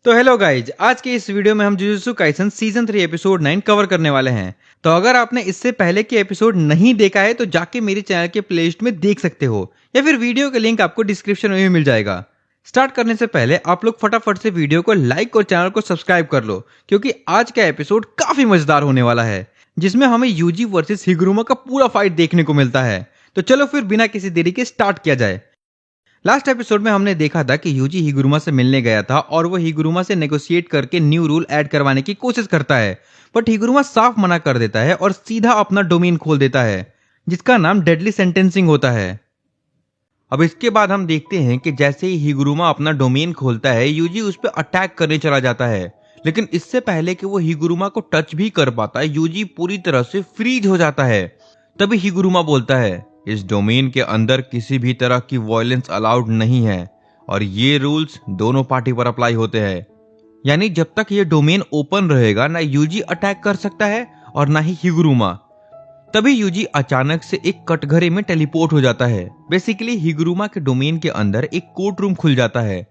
तो hello guys, आज के इस वीडियो में हम jujutsu Kaisen season 3 episode 9 cover करने वाले हैं। तो अगर आपने इससे पहले के एपिसोड नहीं देखा है तो जाके मेरे चैनल के प्लेलिस्ट में देख सकते हो या फिर वीडियो का लिंक आपको डिस्क्रिप्शन में भी मिल जाएगा। स्टार्ट करने से पहले आप लोग फटाफट से वीडियो को लाइक और चैनल को सब्सक्राइब कर लो, क्योंकि आज का एपिसोड काफी मजेदार होने वाला है, जिसमें हमें यूजी वर्सेस हिगुरुमा का पूरा फाइट देखने को मिलता है। तो चलो फिर बिना किसी देरी के स्टार्ट किया जाए। लास्ट एपिसोड में हमने देखा था कि यूजी हिगुरुमा से मिलने गया था और वो हिगुरुमा से नेगोशिएट करके न्यू रूल ऐड करवाने की कोशिश करता है, बट हिगुरुमा साफ मना कर देता है और सीधा अपना डोमेन खोल देता है, जिसका नाम डेडली सेंटेंसिंग होता है। अब इसके बाद हम देखते हैं कि जैसे ही हिगुरुमा अपना डोमेन खोलता है, यूजी उस पर अटैक करने चला जाता है, लेकिन इससे पहले कि वो हिगुरुमा को टच भी कर पाता है, यूजी पूरी तरह से फ्रीज हो जाता है। तभी हिगुरुमा बोलता है, इस डोमेन के अंदर किसी भी तरह की वायलेंस अलाउड नहीं है और ये रूल्स दोनों पार्टी पर अप्लाई होते हैं। यानी जब तक ये डोमेन ओपन रहेगा, ना यूजी अटैक कर सकता है और ना ही हिगुरुमा। तभी यूजी अचानक से एक कटघरे में टेलीपोर्ट हो जाता है। बेसिकली हिगुरुमा के डोमेन के अंदर एक कोर्ट रूम खुल जाता है,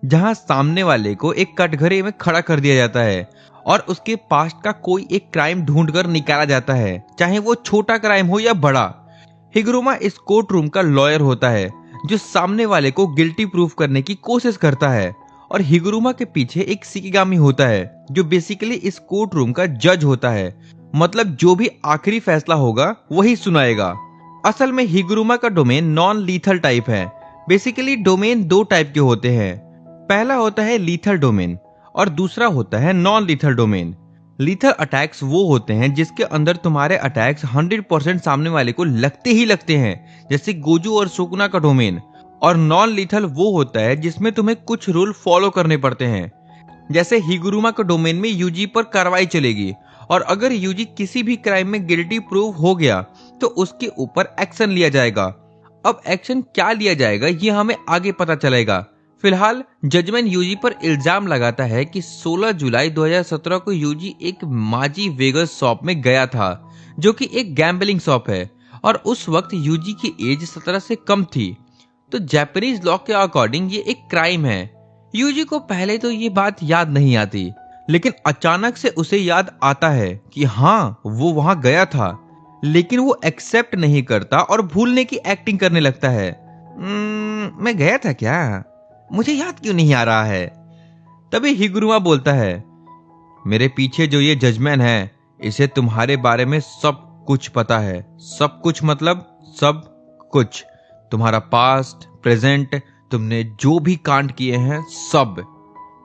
जहां सामने वाले को एक कटघरे में खड़ा कर दिया जाता है और उसके पास्ट का कोई एक क्राइम ढूंढकर निकाला जाता है, चाहे वो छोटा क्राइम हो या बड़ा। हिगुरुमा इस कोर्ट रूम का लॉयर होता है, जो सामने वाले को गिल्टी प्रूफ करने की कोशिश करता है, और हिगुरुमा के पीछे एक शिकिगामी होता है, जो बेसिकली इस कोर्ट रूम का जज होता है। मतलब जो भी आखिरी फैसला होगा वही सुनाएगा। असल में हिगुरुमा का डोमेन नॉन लीथल टाइप है। बेसिकली डोमेन दो टाइप के होते हैं। पहला होता है लीथल डोमेन और दूसरा होता है non lethal domain. Lethal attacks वो होते हैं जिसके अंदर तुम्हारे अटैक्स 100% सामने वाले को लगते ही लगते हैं, जैसे गोजू और सुकुना का डोमेन। और नॉन लीथल वो होता है जिसमें तुम्हें कुछ रूल फॉलो करने पड़ते हैं, जैसे हिगुरुमा के डोमेन में यूजी पर कार्रवाई चलेगी, और अगर यूजी किसी भी क्राइम में गिल्टी प्रूव हो गया तो उसके ऊपर एक्शन लिया जाएगा। अब एक्शन क्या लिया जाएगा ये हमें आगे पता चलेगा। फिलहाल जजमेंट यूजी पर इल्जाम लगाता है कि 16 जुलाई 2017 को यूजी एक माजी वेगस शॉप में गया था, जो कि एक गैम्बलिंग शॉप है, और उस वक्त यूजी की एज 17 से कम थी। तो जापानीज लॉ के अकॉर्डिंग ये एक क्राइम है। यूजी को पहले तो ये बात याद नहीं आती, लेकिन अचानक से उसे याद आता है कि हाँ वो वहां गया था, लेकिन वो एक्सेप्ट नहीं करता और भूलने की एक्टिंग करने लगता है। मैं गया था क्या, मुझे याद क्यों नहीं आ रहा है। तभी हिगुरुमा बोलता है, मेरे पीछे जो ये जजमेंट है, इसे तुम्हारे बारे में सब कुछ पता है। सब कुछ मतलब सब कुछ, तुम्हारा पास्ट, प्रेजेंट, तुमने जो भी कांड किए हैं सब।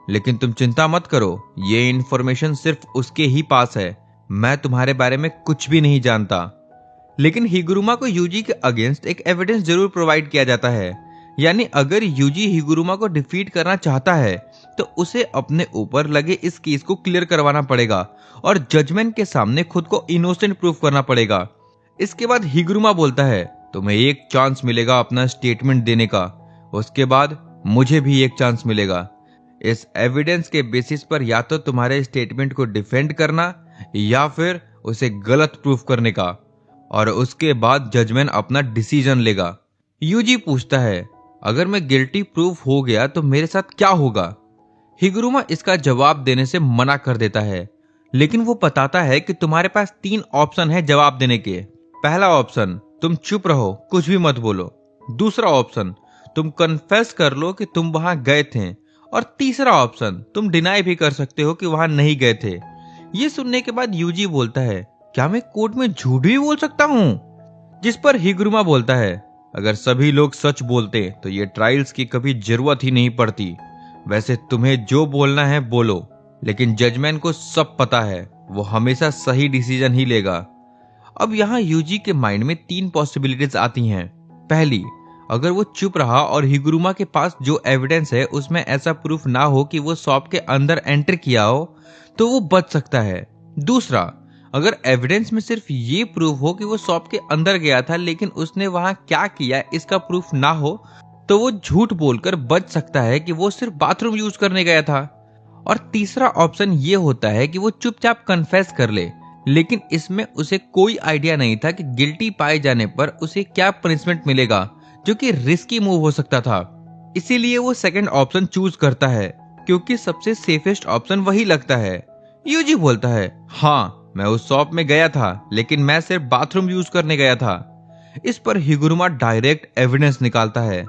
लेकिन तुम चिंता मत करो, ये इन्फॉर्मेशन सिर्फ उसके ही पास है, मैं तुम्हारे बारे में कुछ भी नहीं जानता। लेकिन हिगुरुमा को यूजी के अगेंस्ट एक एविडेंस जरूर प्रोवाइड किया जाता है। यानी अगर यूजी हिगुरुमा को डिफीट करना चाहता है तो उसे अपने ऊपर लगे इस केस को क्लियर करवाना पड़ेगा और जजमेंट के सामने खुद को इनोसेंट प्रूफ करना पड़ेगा। इसके बाद हिगुरुमा बोलता है, तुम्हें एक चांस मिलेगा अपना स्टेटमेंट देने का, उसके बाद मुझे भी एक चांस मिलेगा। इस एविडेंस के बेसिस पर या तो तुम्हारे स्टेटमेंट को डिफेंड करना या फिर उसे गलत प्रूफ करने का, और उसके बाद जजमेंट अपना डिसीजन लेगा। यूजी पूछता है, अगर मैं गिल्टी प्रूफ हो गया तो मेरे साथ क्या होगा। हिगुरुमा इसका जवाब देने से मना कर देता है, लेकिन वो बताता है कि तुम्हारे पास 3 ऑप्शन है जवाब देने के। पहला ऑप्शन, तुम चुप रहो, कुछ भी मत बोलो। दूसरा ऑप्शन, तुम कन्फेस कर लो कि तुम वहां गए थे। और तीसरा ऑप्शन, तुम डिनाई भी कर सकते हो कि वहां नहीं गए थे। ये सुनने के बाद यूजी बोलता है, क्या मैं कोर्ट में झूठ भी बोल सकता हूँ। जिस पर हिगुरुमा बोलता है, अगर सभी लोग सच बोलते तो ये ट्रायल्स की कभी जरूरत ही नहीं पड़ती। वैसे तुम्हें जो बोलना है बोलो, लेकिन जजमेंट को सब पता है, वो हमेशा सही डिसीजन ही लेगा। अब यहाँ यूजी के माइंड में 3 पॉसिबिलिटीज आती हैं। पहली, अगर वो चुप रहा और हिगुरुमा के पास जो एविडेंस है उसमें ऐसा प्रूफ ना हो कि वो शॉप के अंदर एंटर किया हो, तो वो बच सकता है। दूसरा, अगर एविडेंस में सिर्फ ये प्रूफ हो कि वो शॉप के अंदर गया था, लेकिन उसने वहां क्या किया इसका प्रूफ ना हो, तो वो झूठ बोलकर बच सकता है कि वो सिर्फ बाथरूम यूज करने गया था। और तीसरा ऑप्शन ये होता है कि वो चुपचाप कन्फेस कर ले, लेकिन इसमें उसे कोई आइडिया नहीं था कि गिल्टी पाए जाने पर उसे क्या पनिशमेंट मिलेगा, जो कि रिस्की मूव हो सकता था। इसीलिए वो सेकंड ऑप्शन चूज करता है। क्योंकि सबसे सेफेस्ट ऑप्शन वही लगता है। यूजी बोलता है, हाँ मैं उस शॉप में गया था, लेकिन मैं सिर्फ बाथरूम यूज करने गया था। इस पर हिगुरुमा डायरेक्ट एविडेंस निकालता है।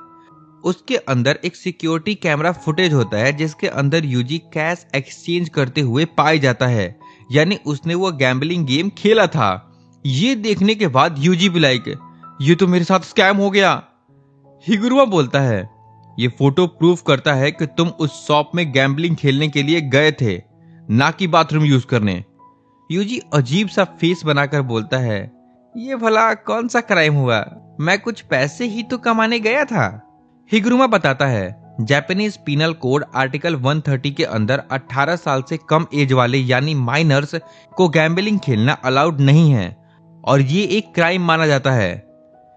उसके अंदर एक सिक्योरिटी कैमरा फुटेज होता है जिसके अंदर यूजी कैश एक्सचेंज करते हुए पाया जाता है, यानी उसने वो गैम्बलिंग गेम खेला था। ये देखने के बाद यूजी भी लाइक, ये तो मेरे साथ स्कैम हो गया। हिगुरुमा बोलता है, ये फोटो प्रूफ करता है कि तुम उस शॉप में गैम्बलिंग खेलने के लिए गए थे, ना कि बाथरूम यूज करने। यूजी अजीब सा फेस बनाकर बोलता है, ये भला कौन सा क्राइम हुआ, मैं कुछ पैसे ही तो कमाने गया था। हिगुरुमा बताता है, जापानीज पीनल कोड आर्टिकल 130 के अंदर 18 साल से कम एज वाले यानी माइनर्स को गैम्बलिंग खेलना अलाउड नहीं है और ये एक क्राइम माना जाता है।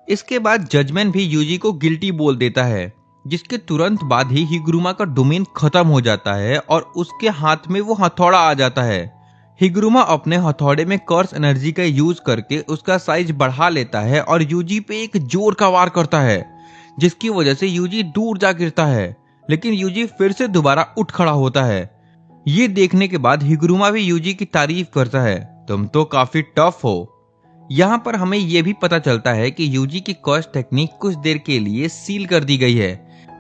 इसके बाद जजमेंट भी यूजी को गिल्टी बोल देता है, जिसके तुरंत बाद ही हिगुरुमा का डोमेन खत्म हो जाता है और उसके हाथ में वो हथौड़ा आ जाता है। हिगुरुमा अपने हथौड़े में कर्स एनर्जी का यूज करके उसका साइज बढ़ा लेता है और यूजी पे एक जोर का वार करता है, जिसकी वजह से यूजी दूर जा गिरता है, लेकिन यूजी फिर से दोबारा उठ खड़ा होता है। ये देखने के बाद हिगुरुमा भी यूजी की तारीफ करता है, तुम तो काफी टफ हो। यहाँ पर हमें यह भी पता चलता है कि यूजी की कर्स टेक्निक कुछ देर के लिए सील कर दी गई है,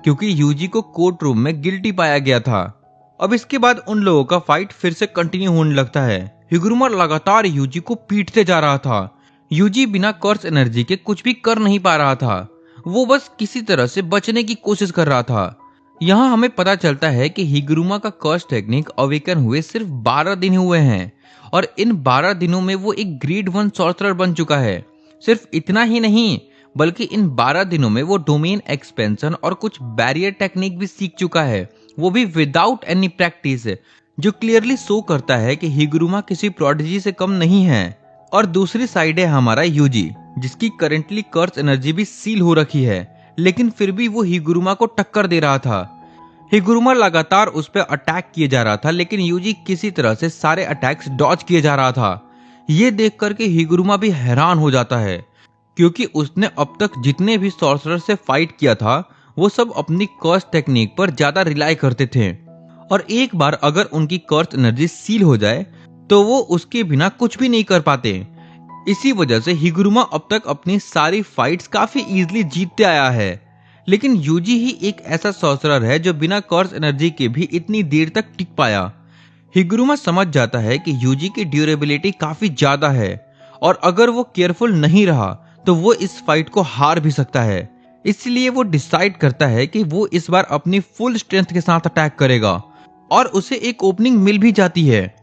क्योंकि यूजी को कोर्ट रूम में गिल्टी पाया गया था। अब इसके बाद उन लोगों का फाइट फिर से कंटिन्यू होने लगता है। हिगुरुमा लगातार यूजी को पीटते जा रहा था। यूजी बिना कर्स एनर्जी के कुछ भी कर नहीं पा रहा था, वो बस किसी तरह से बचने की कोशिश कर रहा था। यहाँ हमें पता चलता है कि हिगुरुमा का कर्स टेक्निक अवेकन हुए सिर्फ 12 दिन हुए हैं और इन 12 दिनों में वो एक ग्रेड 1 सॉर्सरर बन चुका है। सिर्फ इतना ही नहीं, बल्कि इन 12 दिनों में वो डोमेन एक्सपेंशन और कुछ बैरियर टेक्निक भी सीख चुका है, वो भी विदाउट एनी प्रैक्टिस, जो क्लियरली शो करता है कि हिगुरुमा किसी प्रोडिजी से कम नहीं है। और दूसरी साइड है हमारा यूजी, जिसकी करेंटली कर्स एनर्जी भी सील हो रखी है, लेकिन फिर भी वो हिगुरुमा को टक्कर दे रहा था। हिगुरुमा लगातार उस पर अटैक किए जा रहा था, लेकिन यूजी किसी तरह से सारे अटैक्स डॉज किए जा रहा था। ये देख करके हिगुरुमा भी हैरान हो जाता है, क्योंकि उसने अब तक जितने भी सॉर्सरर से फाइट किया था वो सब अपनी कर्स टेक्निक पर ज्यादा रिलाई करते थे, और एक बार अगर उनकी कर्स एनर्जी सील हो जाए तो वो उसके बिना कुछ भी नहीं कर पाते। इसी वजह से हिगुरुमा अब तक अपनी सारी फाइट्स काफी इजीली जीतते आया है, लेकिन यूजी ही एक ऐसा सॉर्सरर है जो बिना कर्स एनर्जी के भी इतनी देर तक टिक पाया। हिगुरुमा समझ जाता है कि यूजी की ड्यूरेबिलिटी काफी ज्यादा है और अगर वो केयरफुल नहीं रहा तो वो इस फाइट को हार भी सकता है। इसलिए वो डिसाइड करता है कि वो इस बार अपनी फुल स्ट्रेंथ के साथ अटैक करेगा, और उसे एक ओपनिंग मिल भी जाती है।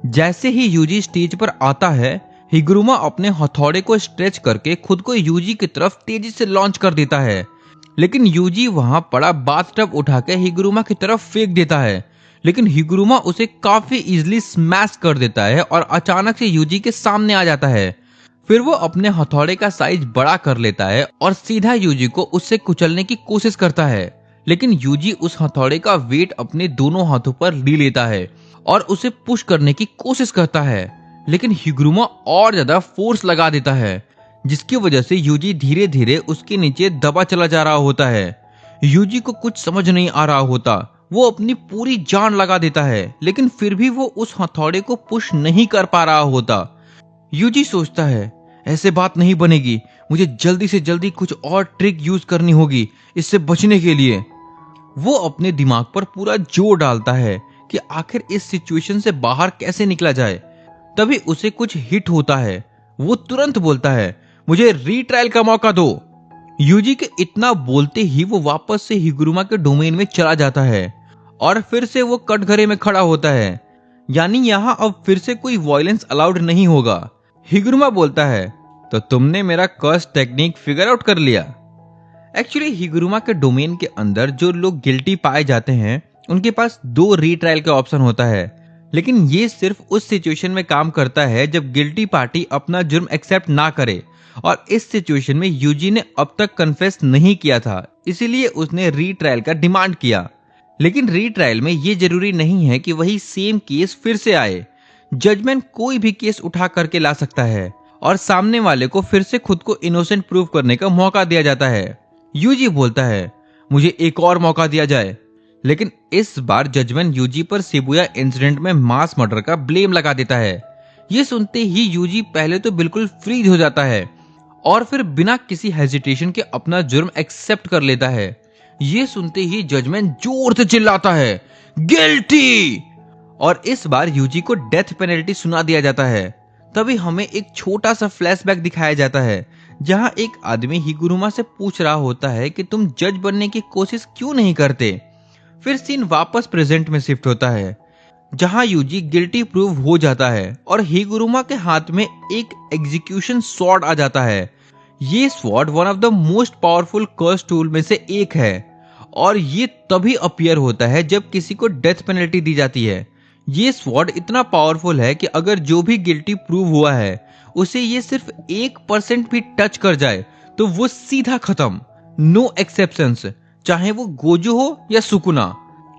जैसे ही यूजी स्टेज पर आता है, हिगुरुमा अपने हथौड़े को स्ट्रेच करके खुद को यूजी की तरफ तेजी से लॉन्च कर देता है, लेकिन यूजी वहां पड़ा बाथटब उठा के हिगुरुमा की तरफ फेंक देता है, लेकिन हिगुरुमा उसे काफी इजीली स्मैश कर देता है और अचानक से यूजी के सामने आ जाता है। फिर वो अपने हथौड़े का साइज बड़ा कर लेता है और सीधा यूजी को उससे कुचलने की कोशिश करता है, लेकिन यूजी उस हथौड़े का वेट अपने दोनों हाथों पर ले लेता है और उसे पुश करने की कोशिश करता है, लेकिन हिगुरुमा और ज्यादा फोर्स लगा देता है, जिसकी वजह से यूजी धीरे धीरे उसके नीचे दबा चला जा रहा होता है। यूजी को कुछ समझ नहीं आ रहा होता, वो अपनी पूरी जान लगा देता है, लेकिन फिर भी वो उस हथौड़े को पुश नहीं कर पा रहा होता। यूजी सोचता है, ऐसे बात नहीं बनेगी, मुझे जल्दी से जल्दी कुछ और ट्रिक यूज करनी होगी इससे बचने के लिए। वो अपने दिमाग पर पूरा जोर डालता है कि आखिर इस सिचुएशन से बाहर कैसे निकला जाए। तभी उसे कुछ हिट होता है। वो तुरंत बोलता है, मुझे रीट्रायल का मौका दो। यूजी के इतना बोलते ही वो वापस से हिगुरुमा के डोमेन में चला जाता है और फिर से वो कटघरे में खड़ा होता है, यानी यहाँ अब फिर से कोई वायलेंस अलाउड नहीं होगा। हिगुरुमा बोलता है, तो तुमने मेरा कर्स टेक्निक फिगर आउट कर लिया। एक्चुअली हिगुरुमा के डोमेन के अंदर जो लोग गिल्टी पाए जाते हैं उनके पास 2 रीट्रायल का ऑप्शन होता है, लेकिन ये सिर्फ उस सिचुएशन में काम करता है जब गिल्टी पार्टी अपना जुर्म एक्सेप्ट ना करे, और इस सिचुएशन में यूजी ने अब तक कन्फेस नहीं किया था, इसीलिए उसने रीट्रायल का डिमांड किया। लेकिन रीट्रायल में ये जरूरी नहीं है कि वही सेम केस फिर से आए। जजमेंट कोई भी केस उठा करके ला सकता है और सामने वाले को फिर से खुद को इनोसेंट प्रूव करने का मौका दिया जाता है। यूजी बोलता है, मुझे एक और मौका दिया जाए। लेकिन इस बार जजमेंट यूजी पर शिबुया इंसिडेंट में मास मर्डर का ब्लेम लगा देता है। ये सुनते ही यूजी पहले तो बिल्कुल फ्रीज हो जाता है और फिर बिना किसी हेजिटेशन के अपना जुर्म एक्सेप्ट कर लेता है। ये सुनते ही जजमेंट जोर से चिल्लाता है, गिल्टी! और इस बार यूजी को डेथ पेनल्टी सुना दिया जाता है। तभी हमें एक छोटा सा फ्लैशबैक दिखाया जाता है, जहां एक आदमी हिगुरुमा से पूछ रहा होता है कि तुम जज बनने की कोशिश क्यों नहीं करते। फिर सीन वापस प्रेजेंट में शिफ्ट होता है, जहां यूजी गिल्टी प्रूव हो जाता है और हिगुरुमा के हाथ में एक एग्जीक्यूशन स्वॉर्ड आ जाता है। ये sword one of the most powerful curse tool में से एक है और ये तभी अपीयर होता है जब किसी को डेथ पेनल्टी दी जाती है। ये स्वॉर्ड इतना पावरफुल है कि अगर जो भी गिल्टी प्रूव हुआ है उसे ये सिर्फ 1% भी टच कर जाए तो वो सीधा खत्म, नो एक्सेप्शंस, चाहे वो गोजो हो या सुकुना।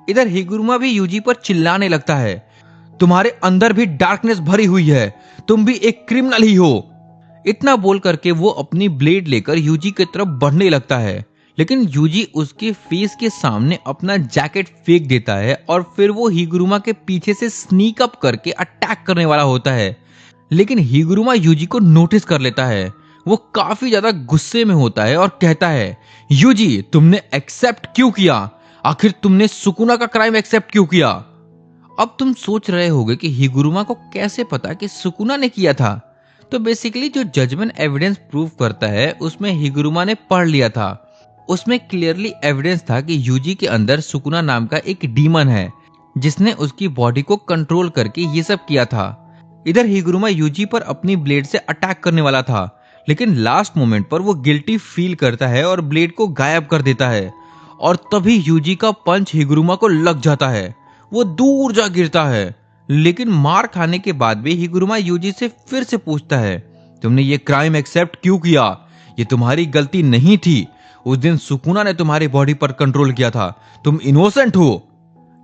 इधर हिगुरुमा भी यूजी पर चिल्लाने लगता है, तुम्हारे अंदर भी डार्कनेस भरी हुई है, तुम भी एक क्रिमिनल ही हो। इतना बोल करके वो अपनी ब्लेड लेकर यूजी की तरफ बढ़ने लगता है, लेकिन यूजी उसके फेस के सामने अपना जैकेट फेंक देता है और फिर वो हिगुरुमा के पीछे से स्नीक अप करके अटैक करने वाला होता है। लेकिन हिगुरुमा यूजी को नोटिस कर लेता है। वो काफी ज्यादा गुस्से में होता है और कहता है, यूजी तुमने एक्सेप्ट क्यों किया? आखिर तुमने सुकुना का क्राइम एक्सेप्ट क्यों किया? अब तुम सोच रहे होगे कि हिगुरुमा को कैसे पता कि सुकुना ने किया था। तो बेसिकली जो जजमेंट एविडेंस प्रूव करता है उसमें हिगुरुमा ने पढ़ लिया था। उसमें क्लियरली एविडेंस था कि यूजी के अंदर सुकुना नाम का एक डीमन है जिसने उसकी बॉडी को कंट्रोल करके ये सब किया था। इधर हिगुरुमा यूजी पर अपनी ब्लेड से अटैक करने वाला था, लेकिन लास्ट मोमेंट पर वो गिल्टी फील करता है और ब्लेड को गायब कर देता है और तभी यूजी का पंच हिगुरुमा को लग जाता है। वो दूर जा गिरता है, लेकिन मार खाने के बाद भी हिगुरुमा यूजी से फिर से पूछता है, तुमने ये क्राइम एक्सेप्ट क्यों किया? ये तुम्हारी गलती नहीं थी। उस दिन सुकुना ने तुम्हारी बॉडी पर कंट्रोल किया था, तुम इनोसेंट हो।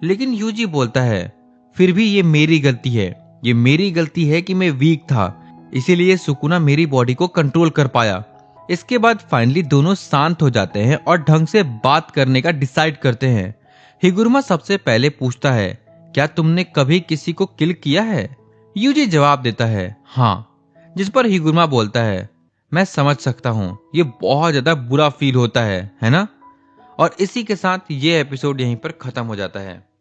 लेकिन यूजी बोलता है, फिर भी ये मेरी गलती है। ये मेरी गलती है कि मैं वीक था, इसीलिए सुकुना मेरी बॉडी को कंट्रोल कर पाया। इसके बाद फाइनली दोनों शांत हो जाते हैं और ढंग से बात करने का डिसाइड करते हैं। हिगुरुमा सबसे पहले पूछता है, क्या तुमने कभी किसी को किल किया है? यूजी जवाब देता है, हाँ। जिस पर हिगुरुमा बोलता है, मैं समझ सकता हूँ, ये बहुत ज्यादा बुरा फील होता है ना? और इसी के साथ ये एपिसोड यहीं पर खत्म हो जाता है।